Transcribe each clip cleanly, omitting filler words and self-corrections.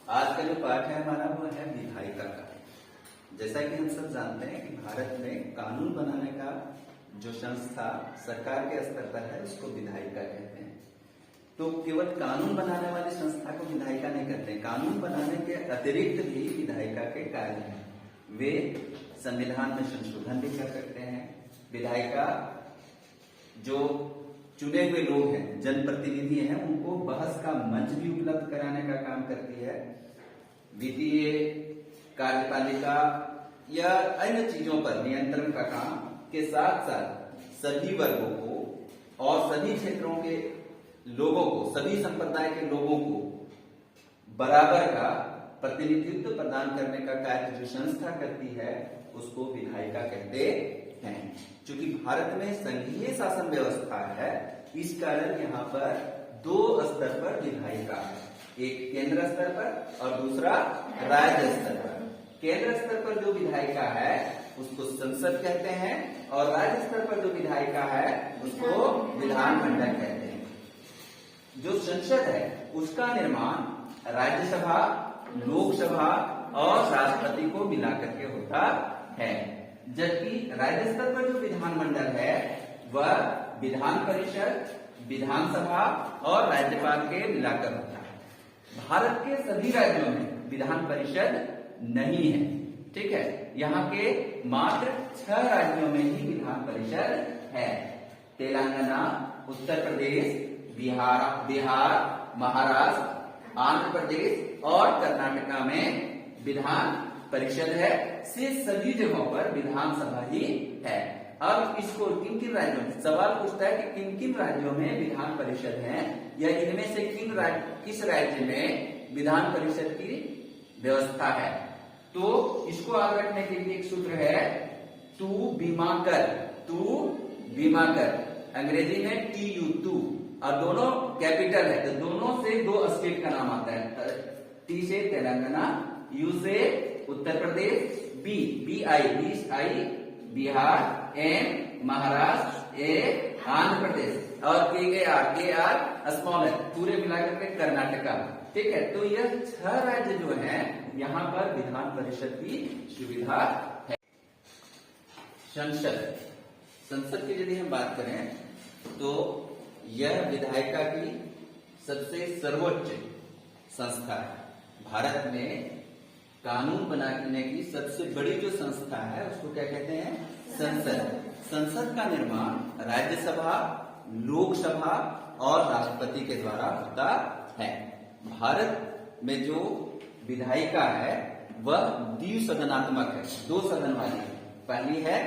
आज का जो पाठ है हमारा वो है विधायिका का। जैसा कि हम सब जानते हैं कि भारत में कानून बनाने का जो संस्था सरकार के स्तर पर है उसको विधायिका कहते हैं। तो केवल कानून बनाने वाली संस्था को विधायिका नहीं कहते हैं, कानून बनाने के अतिरिक्त भी विधायिका के कार्य हैं। वे संविधान में संशोधन भी कर सकते हैं। विधायिका जो चुने हुए लोग हैं, जनप्रतिनिधि हैं, उनको बहस का मंच भी उपलब्ध कराने का काम करती है। वित्तीय, कार्यपालिका या अन्य चीजों पर नियंत्रण का काम के साथ साथ सभी वर्गों को और सभी क्षेत्रों के लोगों को, सभी संप्रदाय के लोगों को बराबर का प्रतिनिधित्व प्रदान करने का कार्य जो संस्था करती है उसको विधायिका कहते हैं। चूंकि भारत में संघीय शासन व्यवस्था है, इस कारण यहाँ पर दो स्तर पर विधायिका है, एक केंद्र स्तर पर और दूसरा राज्य स्तर पर। केंद्र स्तर पर जो विधायिका है उसको संसद कहते हैं और राज्य स्तर पर जो विधायिका है उसको विधानमंडल कहते हैं। जो संसद है उसका निर्माण राज्यसभा, लोकसभा और राष्ट्रपति को मिलाकर के होता है, जबकि राज्य स्तर पर जो विधानमंडल है वह विधान परिषद, विधानसभा और राज्यपाल के मिलाकर होता है। भारत के सभी राज्यों में विधान परिषद नहीं है, ठीक है। यहाँ के मात्र 6 राज्यों में ही विधान परिषद है। तेलंगाना, उत्तर प्रदेश, बिहार, महाराष्ट्र, आंध्र प्रदेश और कर्नाटका में विधान परिषद है। शेष सभी जगहों पर विधानसभा ही है। अब इसको किन किन राज्यों में सवाल पूछता है कि किन किन राज्यों में विधान परिषद है या इनमें से किस राज्य में विधान परिषद की व्यवस्था है। तो इसको याद रखने के लिए एक सूत्र है टू बीमा कर, अंग्रेजी में TU और दोनों कैपिटल है, तो दोनों से 2 स्टेट का नाम आता है। T से तेलंगाना, U से Uttar Pradesh, BI Bihar, N Maharashtra, A Andhra Pradesh और KR स्मॉल है, पूरे मिलाकर के कर्नाटका, ठीक है। तो यह 6 राज्य जो हैं यहाँ पर विधान परिषद की सुविधा है। संसद की यदि हम बात करें तो यह विधायिका की सबसे सर्वोच्च संस्था है। भारत में कानून बनाने की सबसे बड़ी जो संस्था है उसको क्या कहते हैं? संसद। संसद का निर्माण राज्यसभा, लोकसभा और राष्ट्रपति के द्वारा होता है। भारत में जो विधायिका है वह द्विसदनात्मक है, 2 सदन वाली है। पहली है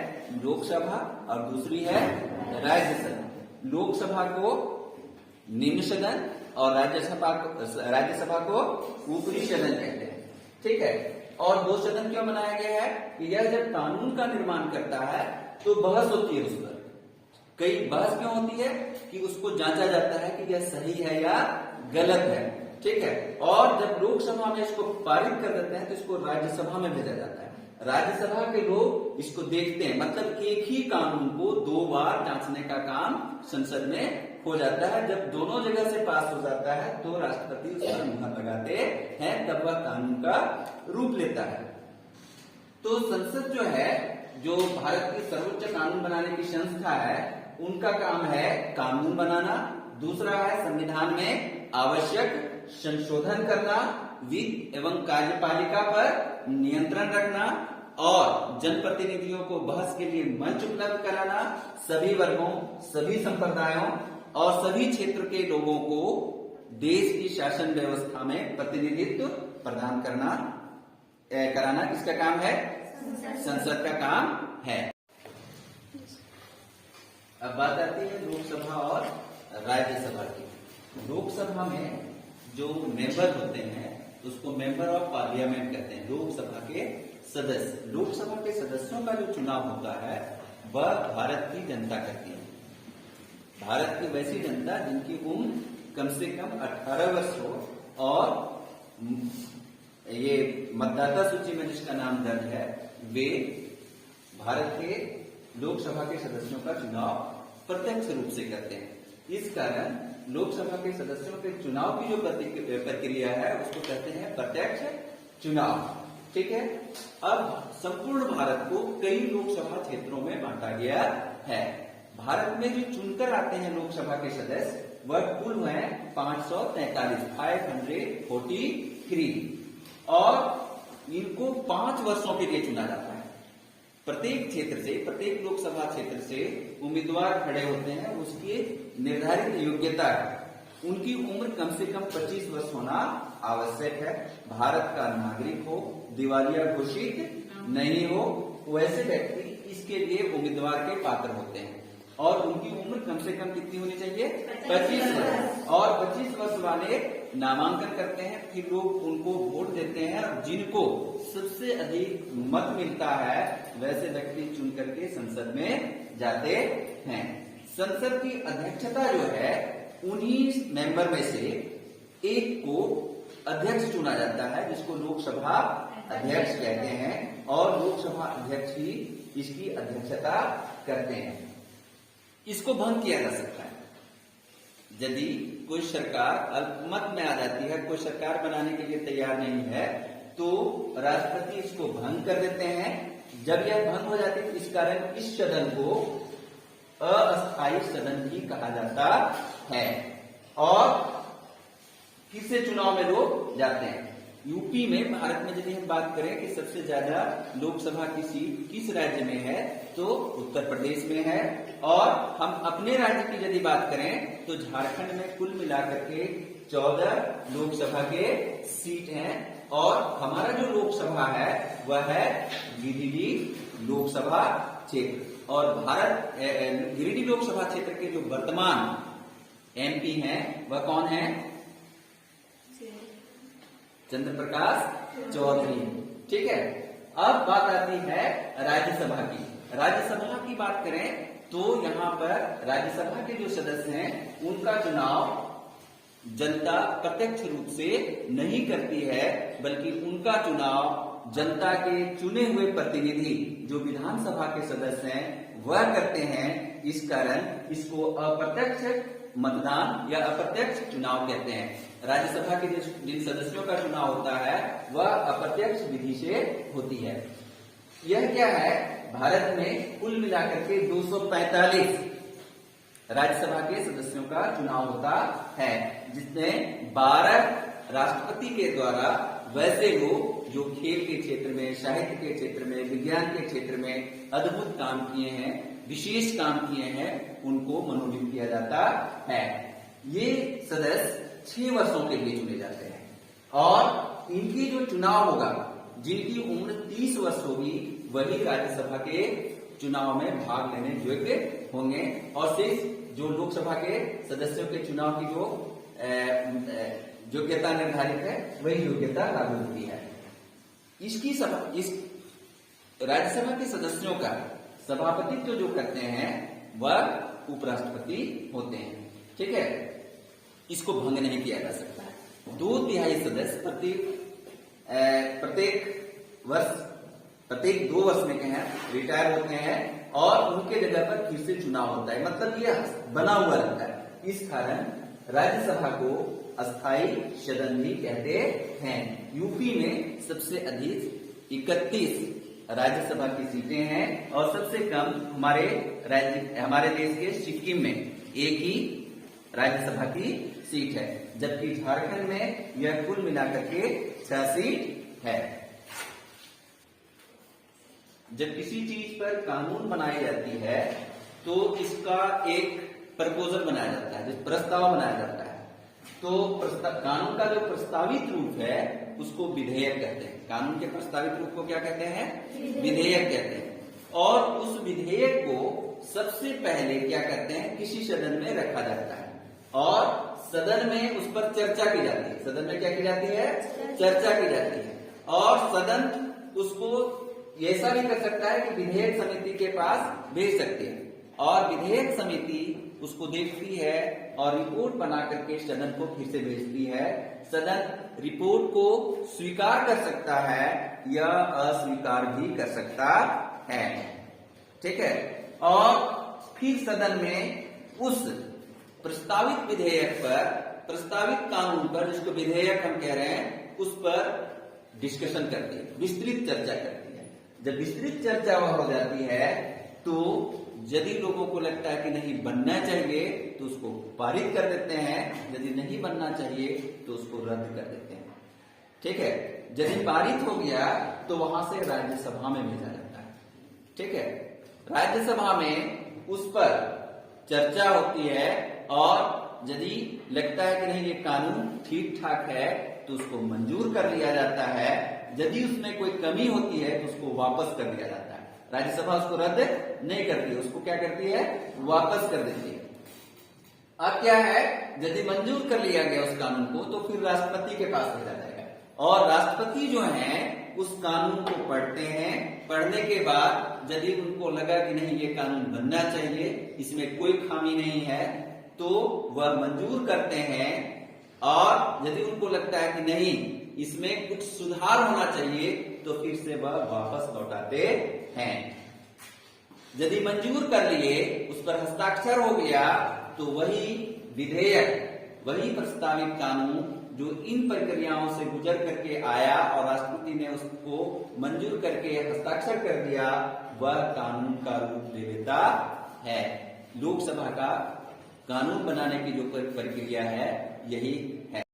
लोकसभा और दूसरी है राज्यसभा। लोकसभा को निम्न सदन और राज्यसभा को ऊपरी सदन कहते हैं, ठीक है। और 2 सदन क्यों बनाया गया है कि यह जब कानून का निर्माण करता है तो बहस होती है उस पर। कई बहस क्यों होती है कि उसको जांचा जाता है कि यह सही है या गलत है, ठीक है। और जब लोकसभा में इसको पारित कर देते हैं तो इसको राज्यसभा में भेजा जाता है। राज्यसभा के लोग इसको देखते हैं, मतलब एक ही कानून को 2 बार जांचने का काम संसद में हो जाता है। जब दोनों जगह से पास हो जाता है तो राष्ट्रपति उस पर मुहर लगाते हैं, तब वह कानून का रूप लेता है। तो संसद जो है, जो भारत की सर्वोच्च कानून बनाने की संस्था है, उनका काम है कानून बनाना। दूसरा है संविधान में आवश्यक संशोधन करना, वित्त एवं कार्यपालिका पर नियंत्रण रखना और जनप्रतिनिधियों को बहस के लिए मंच उपलब्ध कराना, सभी वर्गों, सभी संप्रदायों और सभी क्षेत्र के लोगों को देश की शासन व्यवस्था में प्रतिनिधित्व प्रदान कराना किसका काम है? संसद का काम है। अब बात आती है लोकसभा और राज्यसभा की। लोकसभा में जो मेंबर होते हैं उसको मेंबर ऑफ पार्लियामेंट कहते हैं, लोकसभा के सदस्य। लोकसभा के सदस्यों का जो चुनाव होता है वह भारत की जनता करती है। भारत की वैसी जनता जिनकी उम्र कम से कम 18 वर्ष हो और ये मतदाता सूची में जिसका नाम दर्ज है, वे भारत के लोकसभा के सदस्यों का चुनाव प्रत्यक्ष रूप से करते हैं। इस कारण लोकसभा के सदस्यों के चुनाव की जो प्रक्रिया है उसको कहते हैं प्रत्यक्ष चुनाव। ठीक है। अब संपूर्ण भारत को कई लोकसभा क्षेत्रों में बांटा गया है। भारत में जो चुनकर आते हैं लोकसभा के सदस्य वह कुल है 543 और इनको 5 वर्षों के लिए चुना जाता है। प्रत्येक क्षेत्र से, प्रत्येक लोकसभा क्षेत्र से उम्मीदवार खड़े होते हैं, उसकी निर्धारित योग्यता है, उनकी उम्र कम से कम 25 वर्ष होना आवश्यक है, भारत का नागरिक हो, दिवालिया घोषित नहीं हो, वैसे व्यक्ति इसके लिए उम्मीदवार के पात्र होते हैं और उनकी उम्र कम से कम कितनी होनी चाहिए? 25 वर्ष। और 25 वर्ष वाले नामांकन करते हैं, फिर लोग उनको वोट देते हैं और जिनको सबसे अधिक मत मिलता है वैसे व्यक्ति चुन करके संसद में जाते हैं। संसद की अध्यक्षता जो है उन्हीं मेंबर में से एक को अध्यक्ष चुना जाता है, जिसको लोकसभा अध्यक्ष कहते हैं और लोकसभा अध्यक्ष ही इसकी अध्यक्षता करते हैं। इसको भंग किया जा सकता है यदि कोई सरकार अल्पमत में आ जाती है, कोई सरकार बनाने के लिए तैयार नहीं है, तो राष्ट्रपति इसको भंग कर देते हैं। जब यह भंग हो जाती है इस कारण इस सदन को अस्थायी सदन भी कहा जाता है और फिर से चुनाव में लोग जाते हैं। यूपी में, भारत में यदि हम बात करें कि सबसे ज्यादा लोकसभा की सीट किस राज्य में है तो उत्तर प्रदेश में है और हम अपने राज्य की यदि बात करें तो झारखंड में कुल मिलाकर के 14 लोकसभा के सीट हैं और हमारा जो लोकसभा है वह है गिरिडीह लोकसभा क्षेत्र। और भारत गिरिडीह लोकसभा क्षेत्र के जो वर्तमान एमपी हैं वह कौन है? चंद्र प्रकाश चौधरी। ठीक है। अब बात आती है राज्यसभा की। राज्यसभा की बात करें तो यहाँ पर राज्यसभा के जो सदस्य हैं उनका चुनाव जनता प्रत्यक्ष रूप से नहीं करती है, बल्कि उनका चुनाव जनता के चुने हुए प्रतिनिधि जो विधानसभा के सदस्य हैं वह करते हैं। इस कारण इसको अप्रत्यक्ष मतदान या अप्रत्यक्ष चुनाव कहते हैं। राज्यसभा के जिन सदस्यों का चुनाव होता है वह अप्रत्यक्ष विधि से होती है। यह क्या है? भारत में कुल मिलाकर के 245 राज्यसभा के सदस्यों का चुनाव होता है, जिसमें 12 राष्ट्रपति के द्वारा वैसे लोग जो खेल के क्षेत्र में, साहित्य के क्षेत्र में, विज्ञान के क्षेत्र में अद्भुत काम किए हैं, विशेष काम किए हैं, उनको मनोनीत किया जाता है। ये सदस्य 6 वर्षों के लिए चुने जाते हैं और इनकी जो चुनाव होगा, जिनकी उम्र 30 वर्ष होगी वही राज्यसभा के चुनाव में भाग लेने योग्य होंगे और शेष जो लोकसभा के सदस्यों के चुनाव की जो योग्यता निर्धारित है वही योग्यता लागू होती है। इस राज्यसभा के सदस्यों का सभापतित्व जो करते हैं वह उपराष्ट्रपति होते हैं। ठीक है। इसको भंग नहीं किया जा सकता है। 2/3 सदस्य प्रत्येक 2 वर्ष में रिटायर होते हैं और उनके जगह पर फिर से चुनाव होता है, मतलब यह बना हुआ रहता है। इस कारण राज्यसभा को अस्थायी सदन भी कहते हैं। यूपी में सबसे अधिक 31 राज्यसभा की सीटें हैं और सबसे कम हमारे देश के सिक्किम में एक ही राज्यसभा की सीट है, जबकि झारखंड में यह कुल मिलाकर के 6 सीट है। जब किसी चीज पर कानून बनाई जाती है तो इसका एक प्रपोजल बनाया जाता है, प्रस्ताव बनाया जाता है। तो कानून का जो प्रस्तावित रूप है उसको विधेयक कहते हैं। कानून के प्रस्तावित रूप को क्या कहते हैं? विधेयक कहते हैं। और उस विधेयक को सबसे पहले क्या करते हैं? किसी सदन में रखा जाता है और सदन में उस पर चर्चा की जाती है। सदन में क्या की जाती है? चर्चा की जाती है और सदन उसको ऐसा भी कर सकता है कि विधेयक समिति के पास भेज सकते हैं और विधेयक समिति उसको देखती है और रिपोर्ट बना करके सदन को फिर से भेजती है। सदन रिपोर्ट को स्वीकार कर सकता है या अस्वीकार भी कर सकता है। ठीक है। और फिर सदन में उस प्रस्तावित विधेयक पर, प्रस्तावित कानून पर, जिसको विधेयक हम कह रहे हैं, उस पर डिस्कशन करती है, विस्तृत चर्चा करती है। जब विस्तृत चर्चा वह हो जाती है तो यदि लोगों को लगता है कि नहीं बनना चाहिए तो उसको पारित कर देते हैं, यदि नहीं बनना चाहिए तो उसको रद्द कर देते हैं। ठीक है, यदि पारित हो गया तो वहां से राज्यसभा में भेजा जाता है। ठीक है, राज्यसभा में उस पर चर्चा होती है और यदि लगता है कि नहीं ये कानून ठीक ठाक है तो उसको मंजूर कर लिया जाता है। यदि उसमें कोई कमी होती है तो उसको वापस कर दिया जाता है। राज्यसभा उसको रद्द नहीं करती, उसको क्या करती है, वापस कर देती है। अब क्या है, यदि मंजूर कर लिया गया उस कानून को तो फिर राष्ट्रपति के पास भेजा जाएगा और राष्ट्रपति जो है उस कानून को पढ़ते हैं। पढ़ने के बाद यदि उनको लगा कि नहीं ये कानून बनना चाहिए, इसमें कोई खामी नहीं है, तो वह मंजूर करते हैं। और यदि उनको लगता है कि नहीं इसमें कुछ सुधार होना चाहिए तो फिर से वह वापस लौटाते हैं। यदि मंजूर कर लिए, उस पर हस्ताक्षर हो गया तो वही विधेयक, वही प्रस्तावित कानून जो इन प्रक्रियाओं से गुजर करके आया और राष्ट्रपति ने उसको मंजूर करके हस्ताक्षर कर दिया, वह कानून का रूप ले लेता है। लोकसभा का कानून बनाने की जो प्रक्रिया है यही है।